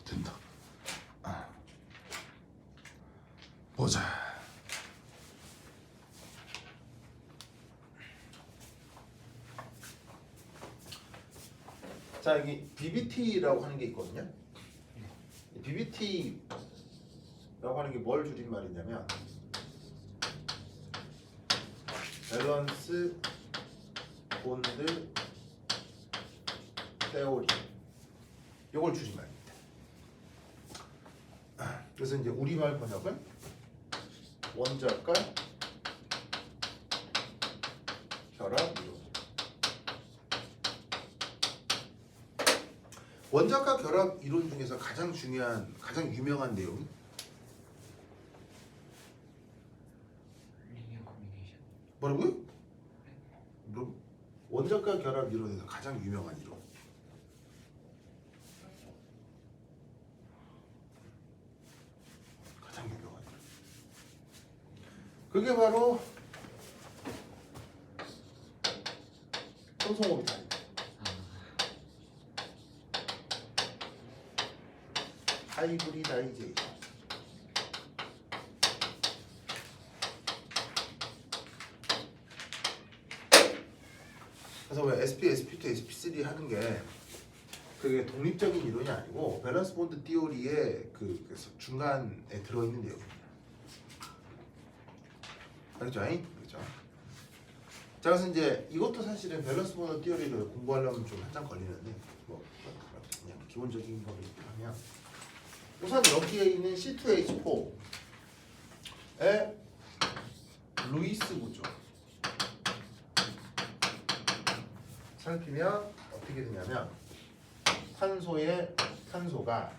된다. 보자. 자, 여기 BBT라고 하는 게 있거든요. BBT라고 하는 게 뭘 줄임말이냐면 밸런스 본드 세오리, 요걸 줄임말입니다. 그래서 이제 우리말 번역은 원자과 결합 이론. 원자과 결합 이론 중에서 가장 중요한, 가장 유명한 내용이 리니어 커뮤니케이션. 뭐라고요? 원자과 결합 이론에서 가장 유명한 이론. 가장 유명한 이론. 그게 바로 손성오비탈입니다. 하이브리다이제이션. 그래서 왜 SP, SP2, SP3 하는 게 그게 독립적인 이론이 아니고 밸런스 본드 티오리의 그 중간에 들어있는 내용입니다. 알겠죠? 그렇죠? 자, 그래서 이제 이것도 사실은 밸런스 본드 티오리를 공부하려면 좀 한참 걸리는데 뭐 그냥 기본적인 거를 하면 우선 여기에 있는 C2H4의 루이스 구조 살피면 어떻게 되냐면 탄소가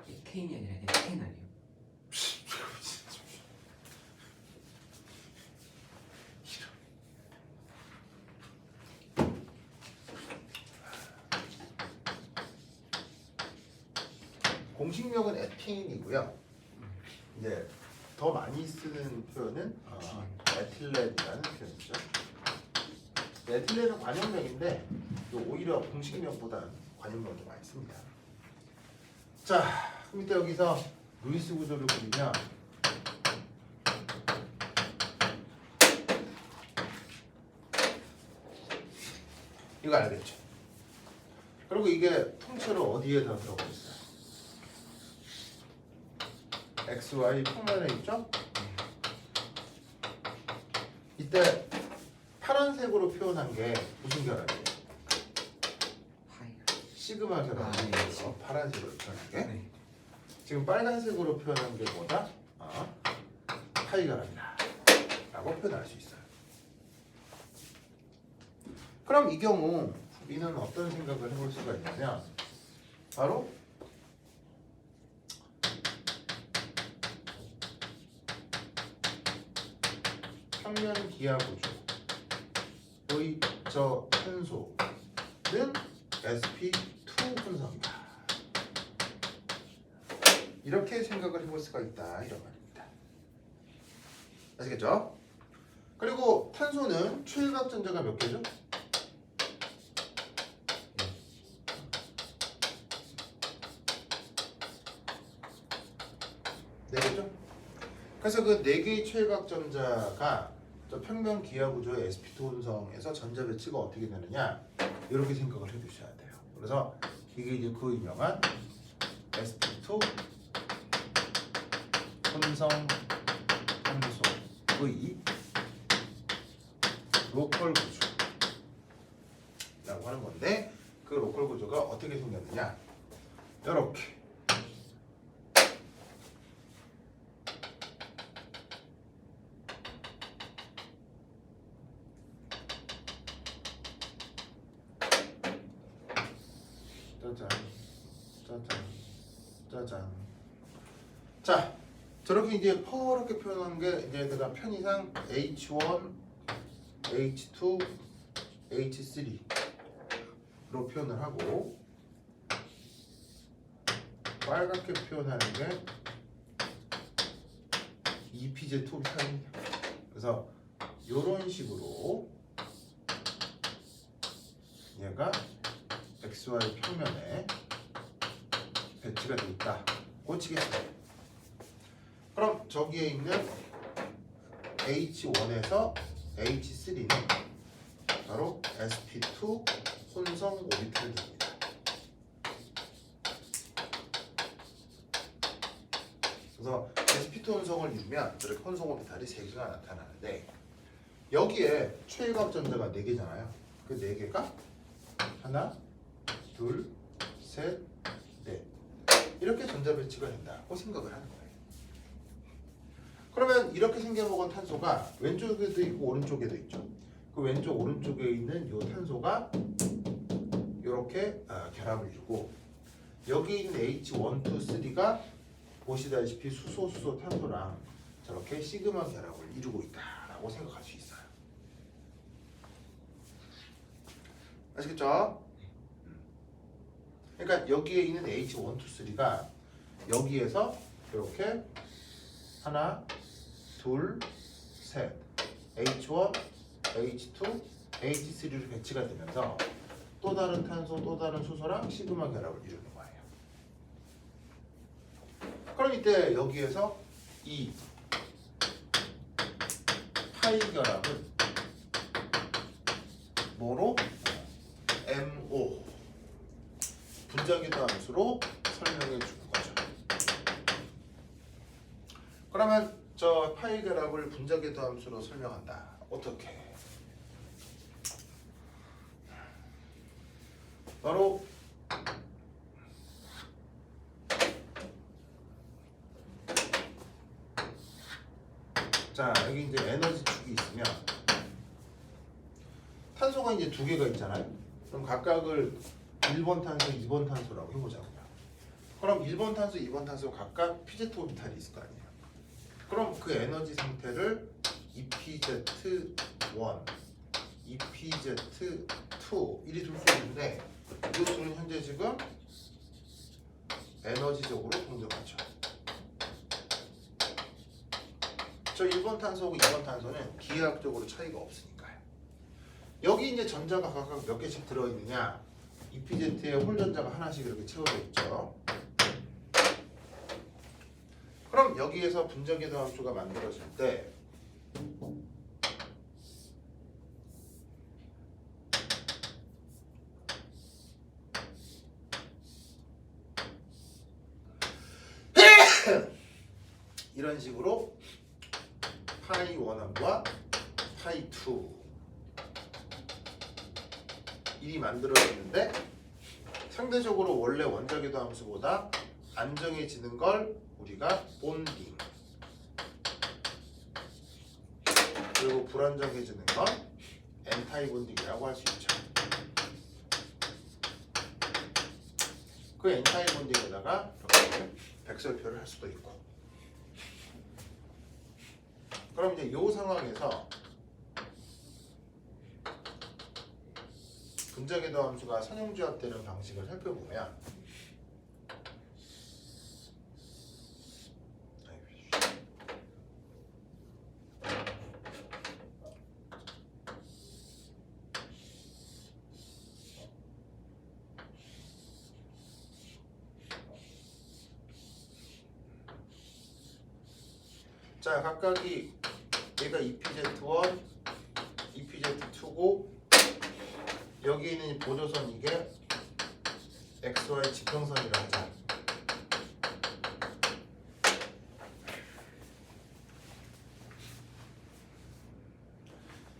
에테인이 아니라 에테인 아니에요? 공식명은 에틴이고요. 이제 더 많이 쓰는 표현은 에틸렌이라는 표현이죠. 에틸렌은 관용명인데 오히려 공식명보다 관용명을 좀 많이 씁니다. 자, 그럼 이때 여기서 루이스 구조를 그리면 이거 알겠죠? 그리고 이게 통째로 어디에다 들어가 있어요? XY 평면에 있죠? 이때 파란색으로 표현한 게 무슨 결합이에요? 파이. 시그마 결합이에요. 파란색으로 표현한 게. 네. 지금 빨간색으로 표현한 게 뭐다? 파이 결합이다 라고 표현할 수 있어요. 그럼 이 경우 우리는 어떤 생각을 해볼 수가 있냐면 바로 평면 기하 구조의 저 탄소는 sp2 분성이다. 이렇게 생각을 해볼 수가 있다 이런 말입니다. 아시겠죠? 그리고 탄소는 최일각 전자가 몇 개죠? 네 개죠? 그래서 그 네 개의 최일각 전자가 저 평면 기하 구조의 sp2 분성에서 전자 배치가 어떻게 되느냐 이렇게 생각을 해두셔야 돼요. 그래서 이게 이제 그 유명한 sp2 분성 탄소의 로컬 구조라고 하는 건데 그 로컬 구조가 어떻게 생겼느냐 이렇게 짜잔. 자, 저렇게 이제 퍼렇게 표현한 게 이제 내가 편의상 H1, H2, H3로 표현을 하고 빨갛게 표현하는 게 EPZ2 타입입니다. 그래서 이런 식으로 얘가 XY 평면에 배치가 되어 있다. 고치겠습니다. 그럼 저기에 있는 H1에서 H3는 바로 sp2 혼성 오비탈이 됩니다. 그래서 sp2 혼성을 이루면 저렇게 혼성 오비탈이 3개가 나타나는데 여기에 최일각 전자가 4개잖아요. 그 4개가 하나, 둘, 셋, 넷 이렇게 전자 배치가 된다고 생각을 하는 거예요. 그러면 이렇게 생겨먹은 탄소가 왼쪽에도 있고 오른쪽에도 있죠. 그 왼쪽 오른쪽에 있는 이 탄소가 이렇게 결합을 이루고 여기 있는 H1, 2, 3가 보시다시피 수소 탄소랑 저렇게 시그마 결합을 이루고 있다라고 생각할 수 있어요. 아시겠죠? 그러니까 여기에 있는 H1, 2, 3가 여기에서 이렇게 하나, 둘, 셋 H1, H2, H3로 배치가 되면서 또 다른 탄소, 또 다른 수소랑 시그마 결합을 이루는 거예요. 그럼 이때 여기에서 이 파이 결합은 뭐로? MO 분자기도 함수로 설명해 주는 거죠. 그러면 저 파이 결합을 분자기도 함수로 설명한다. 어떻게? 바로 자 여기 이제 에너지 축이 있으면 탄소가 이제 2개가 있잖아요. 그럼 각각을 1번 탄소, 2번 탄소라고 해보자고요. 그럼 1번 탄소, 2번 탄소 각각 pz 오비탈이 있을 거 아니에요. 그럼 그 에너지 상태를 EPZ1, EPZ2 이리 둘 수 있는데 이 둘은 현재 지금 에너지적으로 동등하죠. 저 1번 탄소하고 2번 탄소는 기하학적으로 차이가 없으니까요. 여기 이제 전자가 각각 몇 개씩 들어있느냐? EPZ에 홀 전자가 하나씩 이렇게 채워져 있죠. 그럼 여기에서 분자궤도 함수가 만들어질 때 이런 식으로 파이 1하고와 파이 2 일이 만들어지는데 상대적으로 원래 원자궤도 함수보다 안정해지는 걸 우리가 본딩 그리고 불안정해지는 건 엔타이 본딩이라고 할 수 있죠. 그 엔타이 본딩에다가 이렇게 백설표를 할 수도 있고. 그럼 이제 이 상황에서 분자궤도 함수가 선형조합되는 방식을 살펴보면 자 각각이 얘가 EPZ1, EPZ2고 여기 있는 이 보조선 이게 XY 지평선이라 하자.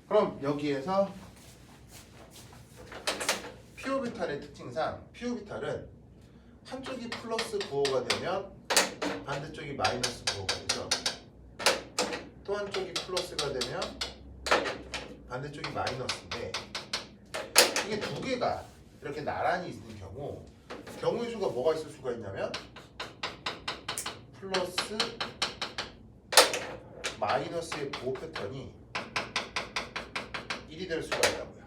그럼 여기에서 P오비탈의 특징상 P오비탈은 한쪽이 플러스 부호가 되면 반대쪽이 마이너스 부호가 되죠. 또 한쪽이 플러스가 되면 반대쪽이 마이너스인데 이게 2개가 이렇게 나란히 있는 경우의 수가 뭐가 있을 수가 있냐면 플러스 마이너스의 부호 패턴이 1이 될 수가 있다고요.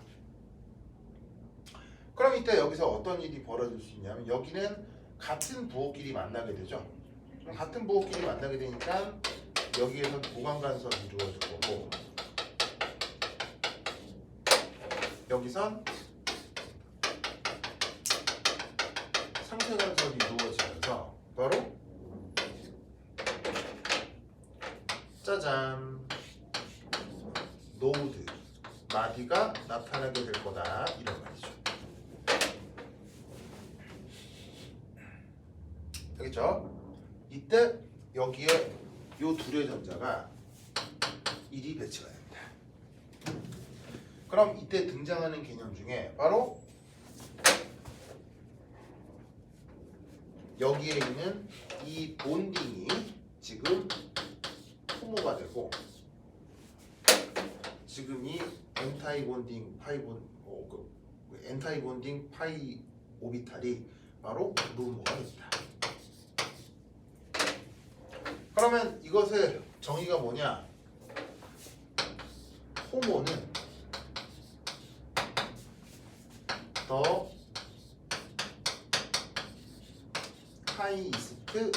그럼 이때 여기서 어떤 일이 벌어질 수 있냐면 여기는 같은 부호끼리 만나게 되죠. 그럼 같은 부호끼리 만나게 되니까 여기에서 보강간섭이 이루어질 거고 여기선 체감선이 이루어지면서 바로 짜잔 노드 마디가 나타나게 될 거다 이런 말이죠. 알겠죠? 이때 여기에 요 둘의 전자가 1이 배치가 됩니다. 그럼 이때 등장하는 개념 중에 바로 여기에 있는 이 본딩이 지금 호모가 되고 지금 이 엔타이 본딩 엔타이 본딩 파이 오비탈이 바로 루모가 됩니다. 그러면 이것의 정의가 뭐냐? 호모는 더 하이스트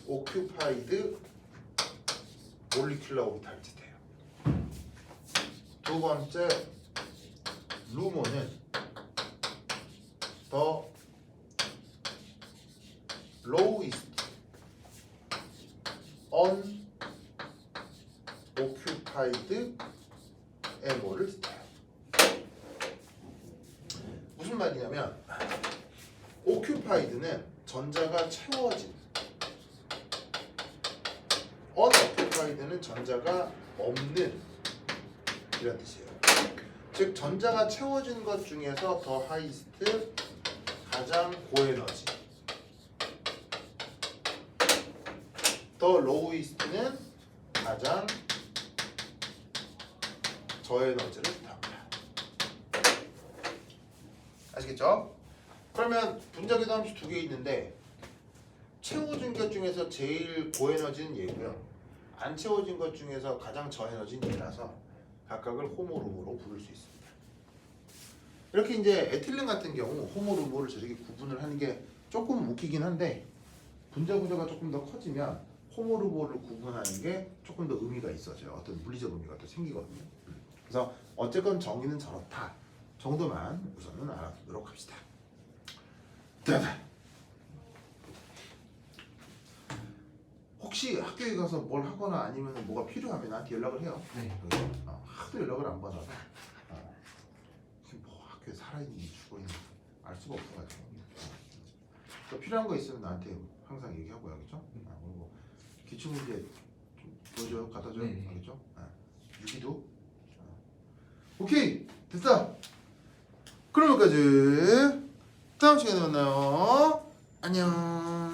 오큐파이드 몰리큘러 오비탈이돼요. 두 번째 루모는 더 lowest unoccupied MO를 써요. 무슨 말이냐면 occupied는 전자가 채워진, unoccupied는 전자가 없는 이런 뜻이에요. 즉 전자가 채워진 것 중에서 더 하이스트 가장 고에너지, 더 로우이스트는 가장 저에너지를 뜻합니다. 아시겠죠? 그러면 분자기도 함수 두 개 있는데 채워진 것 중에서 제일 고에너지는 얘고요. 안 채워진 것 중에서 가장 저에너지는 얘라서 각각을 호모루모로 부를 수 있습니다. 이렇게 이제 에틸렌 같은 경우 호모루모를 저렇게 구분을 하는 게 조금 웃기긴 한데 분자 구조가 조금 더 커지면 호모루모를 구분하는 게 조금 더 의미가 있어져요. 어떤 물리적 의미가 또 생기거든요. 그래서 어쨌건 정의는 저렇다 정도만 우선은 알아두도록 합시다. 혹시 학교에 가서 뭘 하거나 아니면 뭐가 필요하면 나한테 연락을 해요. 네. 하도 연락을 안 받아서 뭐 학교에 살아있는지 죽어있는지 알 수가 없어가지고 필요한 거 있으면 나한테 항상 얘기하고요. 알겠죠? 그리고 기출문제 좀 보여줘요. 갖다 줘요. 네. 알겠죠? 유기도 오케이 됐어. 그럼 여기까지. 다음 시간에 만나요. 안녕.